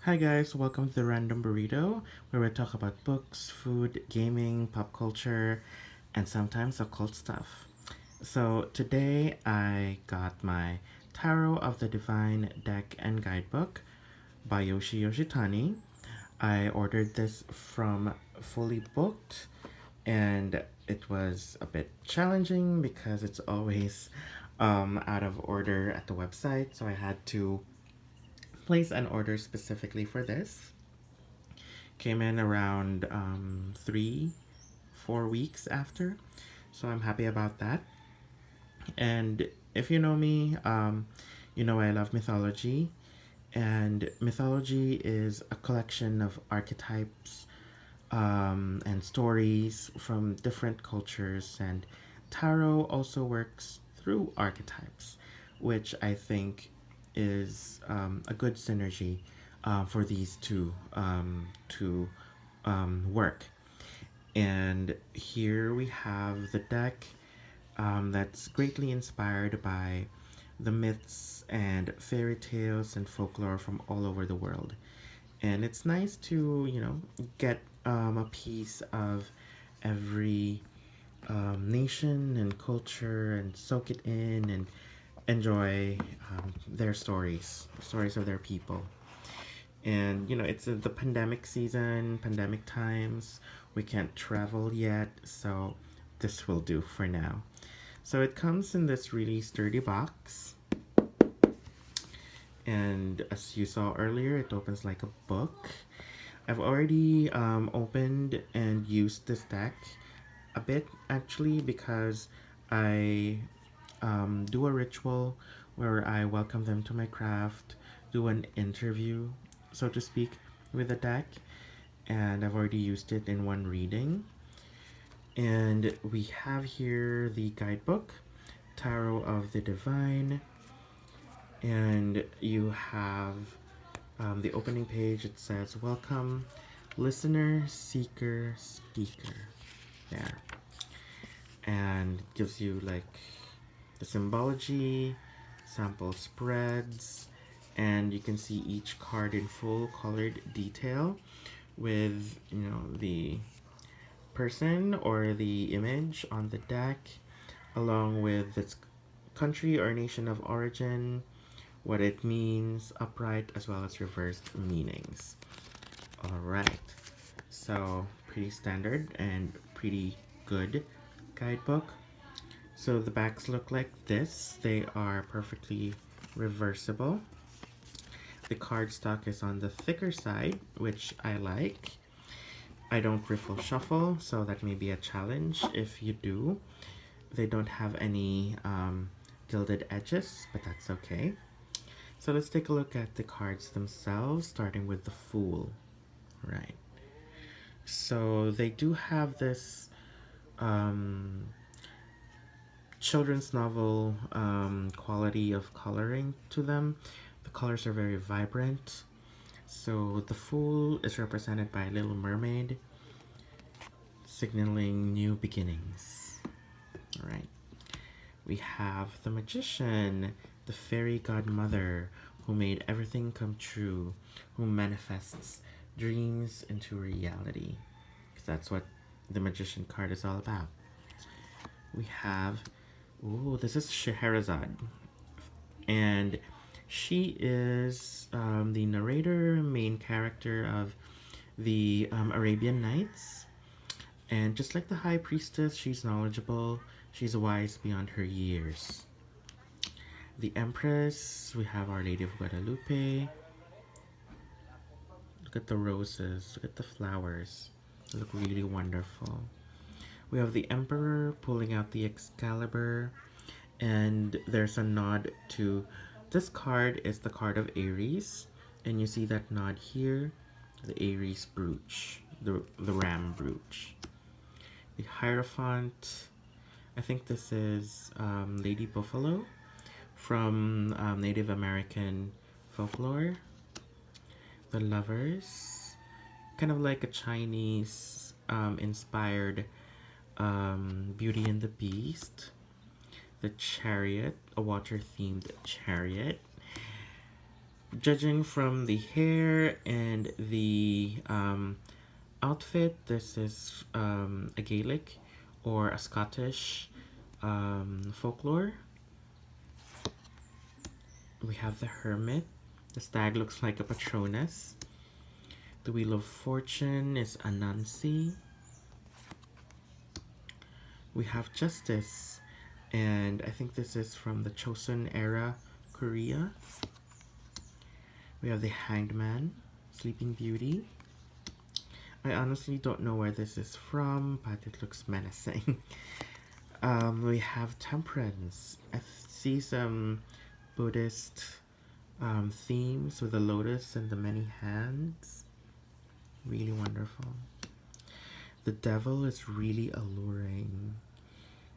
Hi guys, welcome to the Random Burrito, where we talk about books, food, gaming, pop culture, and sometimes occult stuff. So today I got my Tarot of the Divine deck and guidebook by Yoshi Yoshitani. I ordered this from Fully Booked, and it was a bit challenging because it's always out of order at the website, so I had to place an order specifically for this. Came in around 3, 4 weeks after, so I'm happy about that. And if you know me, you know I love mythology, and mythology is a collection of archetypes and stories from different cultures, and tarot also works through archetypes, which I think is a good synergy for these two to work. And here we have the deck that's greatly inspired by the myths and fairy tales and folklore from all over the world. And it's nice to, get a piece of every nation and culture and soak it in and enjoy their stories of their people. And it's the pandemic season, pandemic times. We can't travel yet, so this will do for now. So it comes in this really sturdy box, and as you saw earlier, it opens like a book. I've already opened and used this deck a bit actually because I do a ritual where I welcome them to my craft, do an interview, so to speak, with the deck, and I've already used it in one reading. And we have here the guidebook, Tarot of the Divine, and you have the opening page. It says, "Welcome, listener, seeker, speaker." There. And gives you like the symbology, sample spreads, and you can see each card in full colored detail with, the person or the image on the deck, along with its country or nation of origin, what it means, upright as well as reversed meanings. Alright, so pretty standard and pretty good guidebook. So the backs look like this. They are perfectly reversible. The cardstock is on the thicker side, which I like. I don't riffle shuffle, so that may be a challenge if you do. They don't have any gilded edges, but that's okay. So let's take a look at the cards themselves, starting with the Fool. Right. So they do have this children's novel quality of coloring to them. The colors are very vibrant. So the Fool is represented by a little mermaid, signaling new beginnings. Alright. We have the Magician, the fairy godmother who made everything come true, who manifests dreams into reality. Because that's what the Magician card is all about. We have, this is Scheherazade. And she is the narrator, main character of the Arabian Nights. And just like the High Priestess, she's knowledgeable, she's wise beyond her years. The Empress, we have Our Lady of Guadalupe. Look at the roses, look at the flowers. They look really wonderful. We have the Emperor pulling out the Excalibur, and there's a nod to this card is the card of Aries, and you see that nod here, the Aries brooch, the ram brooch. The Hierophant, I think this is Lady Buffalo from Native American folklore. The Lovers, kind of like a Chinese inspired Beauty and the Beast. The Chariot, a water themed chariot. Judging from the hair and the outfit, this is a Gaelic or a Scottish folklore. We have the Hermit. The stag looks like a Patronus. The Wheel of Fortune is Anansi. We have Justice, and I think this is from the Chosun era, Korea. We have the Hanged Man, Sleeping Beauty. I honestly don't know where this is from, but it looks menacing. We have Temperance. I see some Buddhist themes with the lotus and the many hands. Really wonderful. The Devil is really alluring.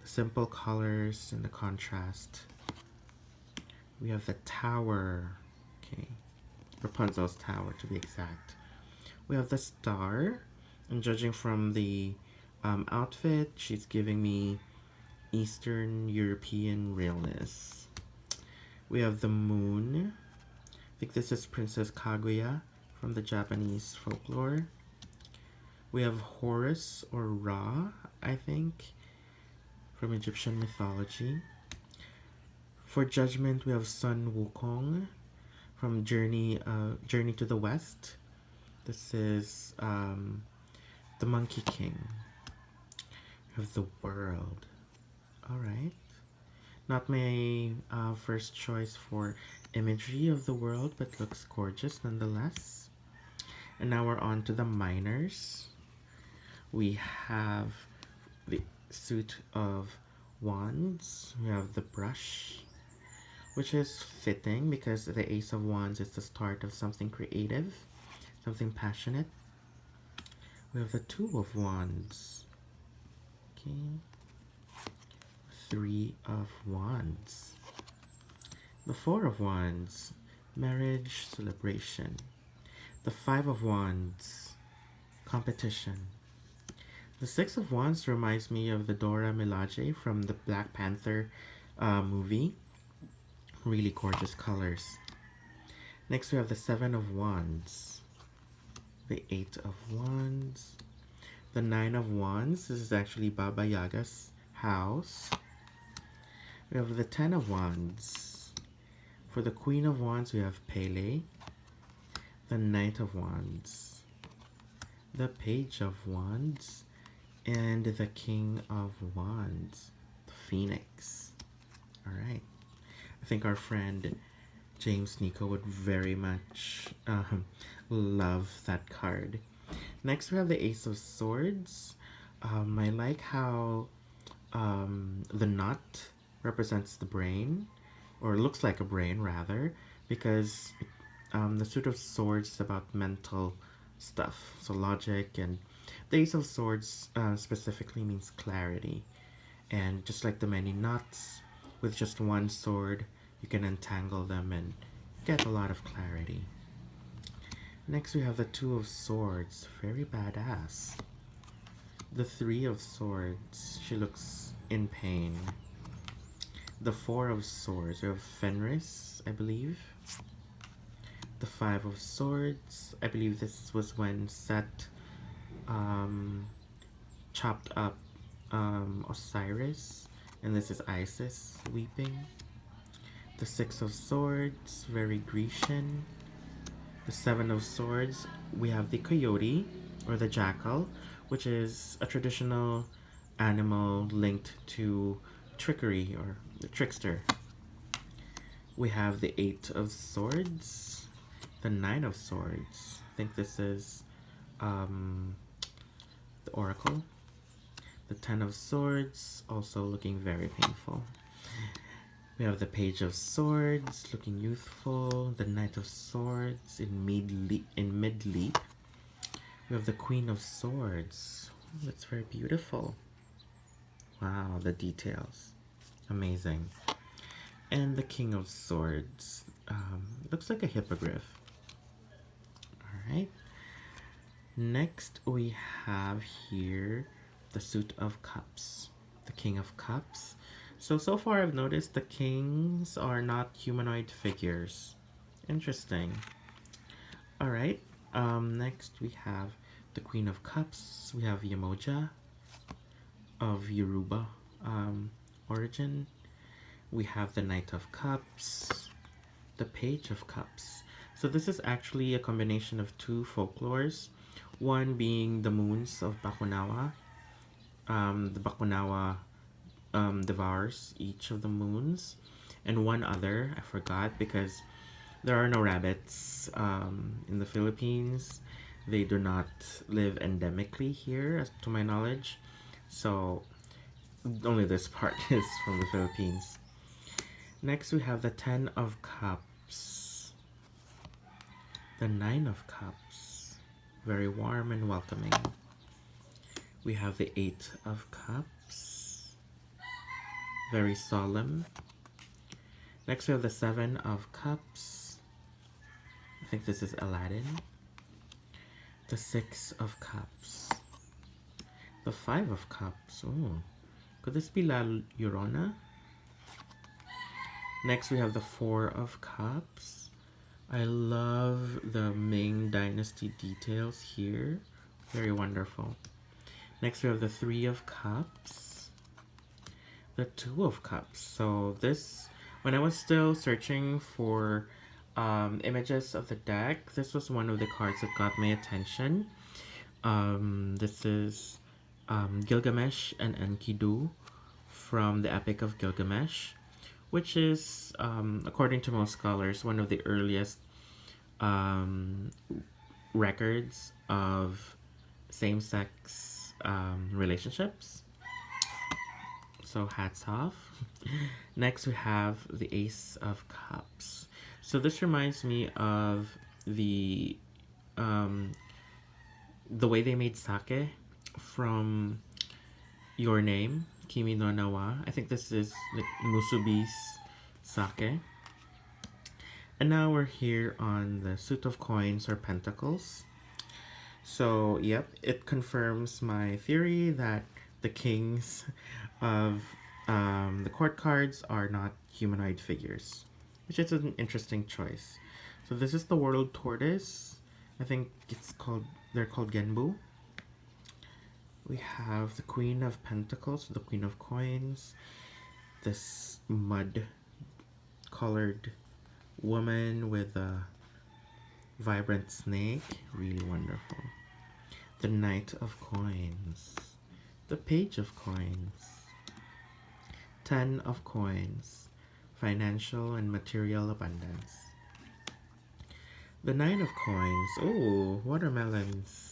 The simple colors and the contrast. We have the Tower. Okay. Rapunzel's Tower, to be exact. We have the Star. And judging from the outfit, she's giving me Eastern European realness. We have the Moon. I think this is Princess Kaguya from the Japanese folklore. We have Horus or Ra, I think, from Egyptian mythology. For Judgment, we have Sun Wukong from Journey to the West. This is the Monkey King. We have the World. Alright. Not my first choice for imagery of the world, but looks gorgeous nonetheless. And now we're on to the minors. We have the suit of wands. We have the brush, which is fitting because the Ace of Wands is the start of something creative, something passionate. We have the Two of Wands. Okay. Three of Wands. The Four of Wands. Marriage, celebration. The Five of Wands. Competition. The Six of Wands reminds me of the Dora Milaje from the Black Panther movie. Really gorgeous colors. Next we have the Seven of Wands. The Eight of Wands. The Nine of Wands. This is actually Baba Yaga's house. We have the Ten of Wands. For the Queen of Wands we have Pele. The Knight of Wands. The Page of Wands. And the King of Wands. The Phoenix. Alright. I think our friend James Nico would very much love that card. Next we have the Ace of Swords. I like how the knot represents the brain, or looks like a brain rather, because the suit of swords is about mental stuff, so logic, and the Ace of Swords specifically means clarity. And just like the many knots, with just one sword you can untangle them and get a lot of clarity. Next we have the Two of Swords, very badass. The Three of Swords, she looks in pain. The Four of Swords, we have Fenris, I believe. The Five of Swords, I believe this was when Set chopped up Osiris, and this is Isis weeping. The Six of Swords, very Grecian. The Seven of Swords, we have the coyote, or the jackal, which is a traditional animal linked to trickery, or the trickster. We have the Eight of Swords, the Nine of Swords. I think this is the Oracle. The Ten of Swords, also looking very painful. We have the Page of Swords, looking youthful. The Knight of Swords in mid leap. We have the Queen of Swords. Oh, that's very beautiful. Wow, the details. Amazing. And the King of Swords. Looks like a hippogriff. Alright. Next we have here the Suit of Cups. The King of Cups. So far I've noticed the kings are not humanoid figures. Interesting. All right. Next we have the Queen of Cups. We have Yamoja of Yoruba origin. We have the Knight of Cups, the Page of Cups. So this is actually a combination of two folklores. One being the moons of Bakunawa. The Bakunawa devours each of the moons, and one other I forgot because there are no rabbits in the Philippines. They do not live endemically here, as to my knowledge. So only this part is from the Philippines. Next, we have the Ten of Cups, the Nine of Cups, very warm and welcoming. We have the Eight of Cups, very solemn. Next, we have the Seven of Cups. I think this is Aladdin. The Six of Cups, the Five of Cups. Oh, could this be La Llorona? Next, we have the Four of Cups. I love the Ming Dynasty details here. Very wonderful. Next, we have the Three of Cups. The Two of Cups. So this, when I was still searching for images of the deck, this was one of the cards that got my attention. This is Gilgamesh and Enkidu from the Epic of Gilgamesh, which is, according to most scholars, one of the earliest records of same-sex relationships. So hats off. Next, we have the Ace of Cups. So this reminds me of the way they made sake from Your Name, Kimi no Nawa. I think this is like Musubi's sake. And now we're here on the Suit of Coins or Pentacles. So, yep, it confirms my theory that the kings of the court cards are not humanoid figures, which is an interesting choice. So this is the World Tortoise. I think they're called Genbu. We have the Queen of Pentacles, the Queen of Coins, this mud-colored woman with a vibrant snake, really wonderful. The Knight of Coins, the Page of Coins, Ten of Coins, financial and material abundance. The Nine of Coins, oh, watermelons.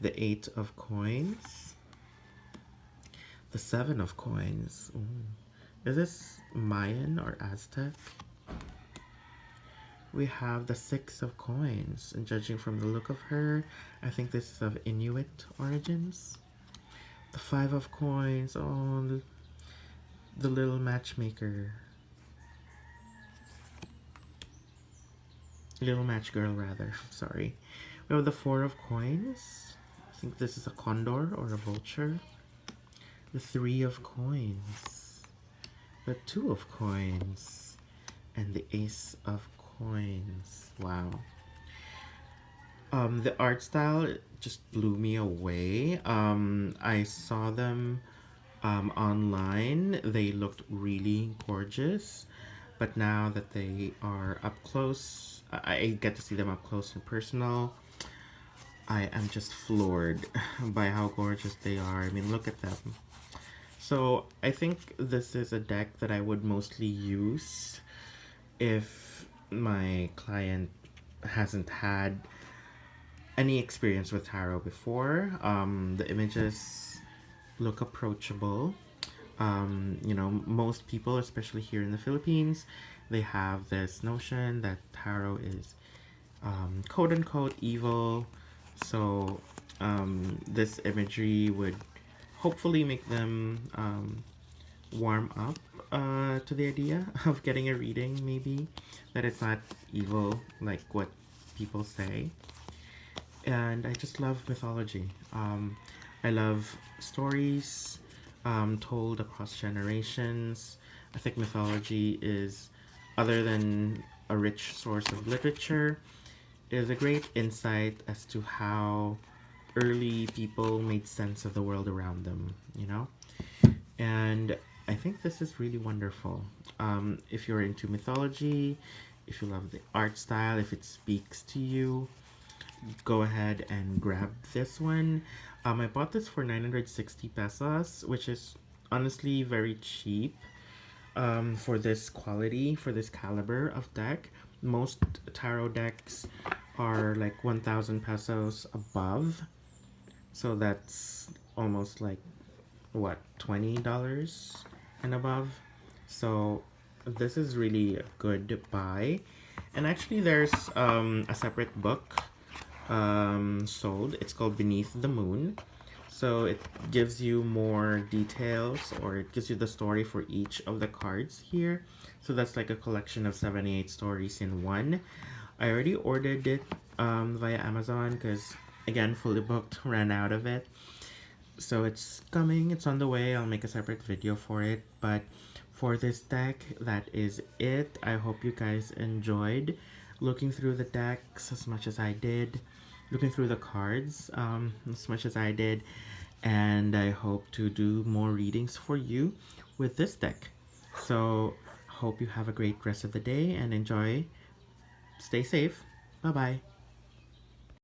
The Eight of Coins, the Seven of Coins. Ooh. Is this Mayan or Aztec? We have the Six of Coins, and judging from the look of her, I think this is of Inuit origins. The Five of Coins, oh, the little matchmaker. Little match girl, rather, sorry. We have the Four of Coins. I think this is a condor or a vulture. The Three of Coins. The Two of Coins. And the Ace of Coins. Wow. The art style just blew me away. I saw them online. They looked really gorgeous. But now that they are up close, I get to see them up close and personal. I am just floored by how gorgeous they are. I mean, look at them. So I think this is a deck that I would mostly use if my client hasn't had any experience with tarot before. The images look approachable. You know, most people, especially here in the Philippines, they have this notion that tarot is quote unquote evil. So this imagery would hopefully make them warm up to the idea of getting a reading, maybe, that it's not evil like what people say. And I just love mythology. I love stories told across generations. I think mythology is, other than a rich source of literature. It is a great insight as to how early people made sense of the world around them, you know? And I think this is really wonderful. If you're into mythology, if you love the art style, if it speaks to you, go ahead and grab this one. I bought this for 960 pesos, which is honestly very cheap for this quality, for this caliber of deck. Most tarot decks are like 1,000 pesos above. So that's almost like what, $20 and above. So this is really a good buy. And actually there's a separate book sold. It's called Beneath the Moon. So it gives you more details, or it gives you the story for each of the cards here. So that's like a collection of 78 stories in one. I already ordered it via Amazon because, again, fully booked, ran out of it. So it's coming, it's on the way. I'll make a separate video for it. But for this deck, that is it. I hope you guys enjoyed looking through the decks as much as I did, looking through the cards as much as I did, and I hope to do more readings for you with this deck. So hope you have a great rest of the day and enjoy. Stay safe. Bye bye.